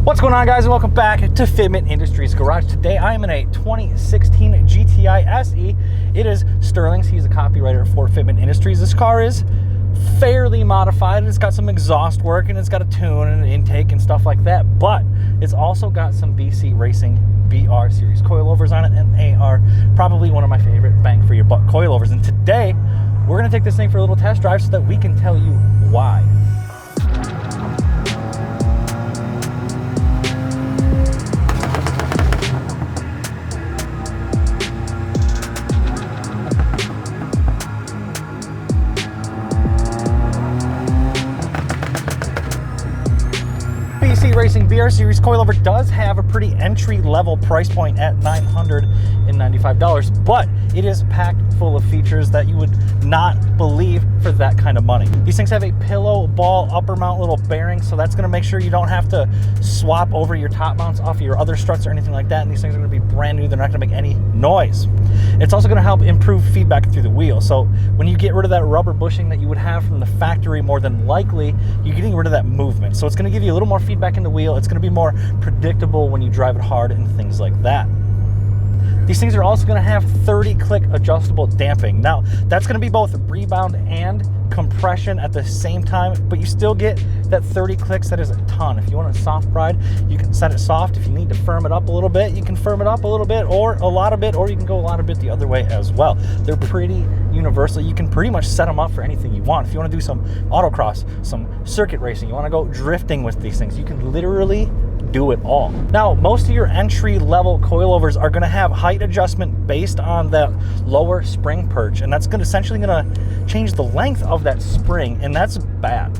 What's going on, guys, and welcome back to Fitment Industries Garage. Today I am in a 2016 GTI SE. It is Sterling's. He's a copywriter for Fitment Industries. This car is fairly modified. It's got some exhaust work and it's got a tune and an intake and stuff like that, but it's also got some BC Racing BR series coilovers on it, and they are probably one of my favorite bang for your buck coilovers. And today we're going to take this thing for a little test drive so that we can tell you why. BC Racing BR Series coilover does have a pretty entry-level price point at $995, but it is packed full of features that you would not believe for that kind of money. These things have a pillow ball upper mount little bearing, so that's going to make sure you don't have to swap over your top mounts off of your other struts or anything like that, and these things are going to be brand new. They're not going to make any noise. It's also going to help improve feedback through the wheel, so when you get rid of that rubber bushing that you would have from the factory, more than likely you're getting rid of that movement, so it's going to give you a little more feedback in the wheel. It's going to be more predictable when you drive it hard and things like that. These things are also going to have 30-click adjustable damping. Now, that's going to be both rebound and compression at the same time, but you still get that 30 clicks. That is a ton. If you want a soft ride, you can set it soft. If you need to firm it up a little bit, you can firm it up a little bit or a lot of bit, or you can go a lot of bit the other way as well. They're pretty universal. You can pretty much set them up for anything you want. If you want to do some autocross, some circuit racing, you want to go drifting with these things, you can literally do it all. Now, most of your entry-level coilovers are going to have height adjustment based on that lower spring perch, and that's essentially going to change the length of that spring, and that's bad.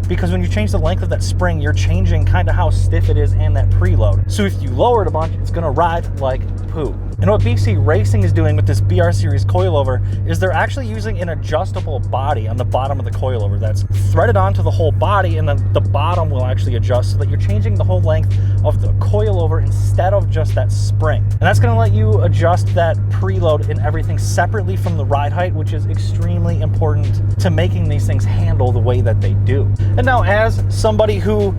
Because when you change the length of that spring, you're changing kind of how stiff it is and that preload. So if you lower it a bunch, it's going to ride like poo. And what BC Racing is doing with this BR Series coilover is they're actually using an adjustable body on the bottom of the coilover that's threaded onto the whole body, and then the bottom will actually adjust so that you're changing the whole length of the coilover instead of just that spring. And that's going to let you adjust that preload and everything separately from the ride height, which is extremely important to making these things handle the way that they do. And now, as somebody who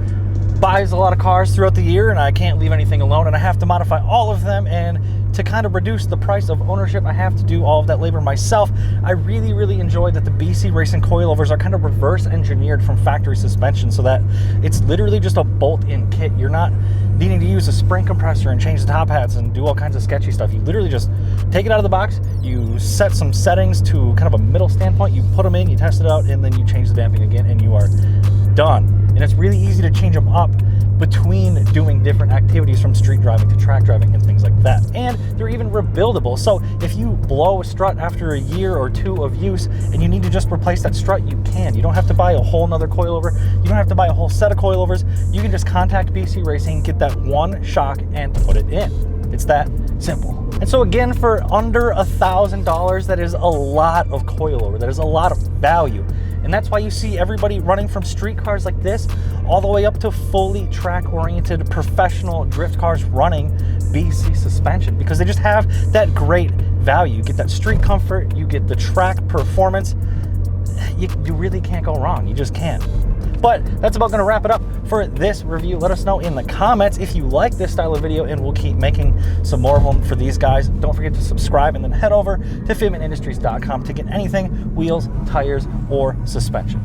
buys a lot of cars throughout the year, and I can't leave anything alone, and I have to modify all of them, and to kind of reduce the price of ownership, I have to do all of that labor myself. I really enjoy that the BC Racing coilovers are kind of reverse engineered from factory suspension, so that it's literally just a bolt-in kit. You're not needing to use a spring compressor and change the top hats and do all kinds of sketchy stuff. You literally just take it out of the box, you set some settings to kind of a middle standpoint, you put them in, you test it out, and then you change the damping again, and you are done. And it's really easy to change them up between doing different activities, from street driving to track driving and things like that. And they're even rebuildable. So if you blow a strut after a year or two of use and you need to just replace that strut, you can. You don't have to buy a whole nother coilover. You don't have to buy a whole set of coilovers. You can just contact BC Racing, get that one shock, and put it in. It's that simple. And so again, for under $1,000, that is a lot of coilover. That is a lot of value. And that's why you see everybody running from street cars like this all the way up to fully track-oriented professional drift cars running BC suspension, because they just have that great value. You get that street comfort, you get the track performance. You really can't go wrong. You just can't. But that's about going to wrap it up for this review. Let us know in the comments if you like this style of video, and we'll keep making some more of them for these guys. Don't forget to subscribe, and then head over to fitmentindustries.com to get anything wheels, tires, or suspension.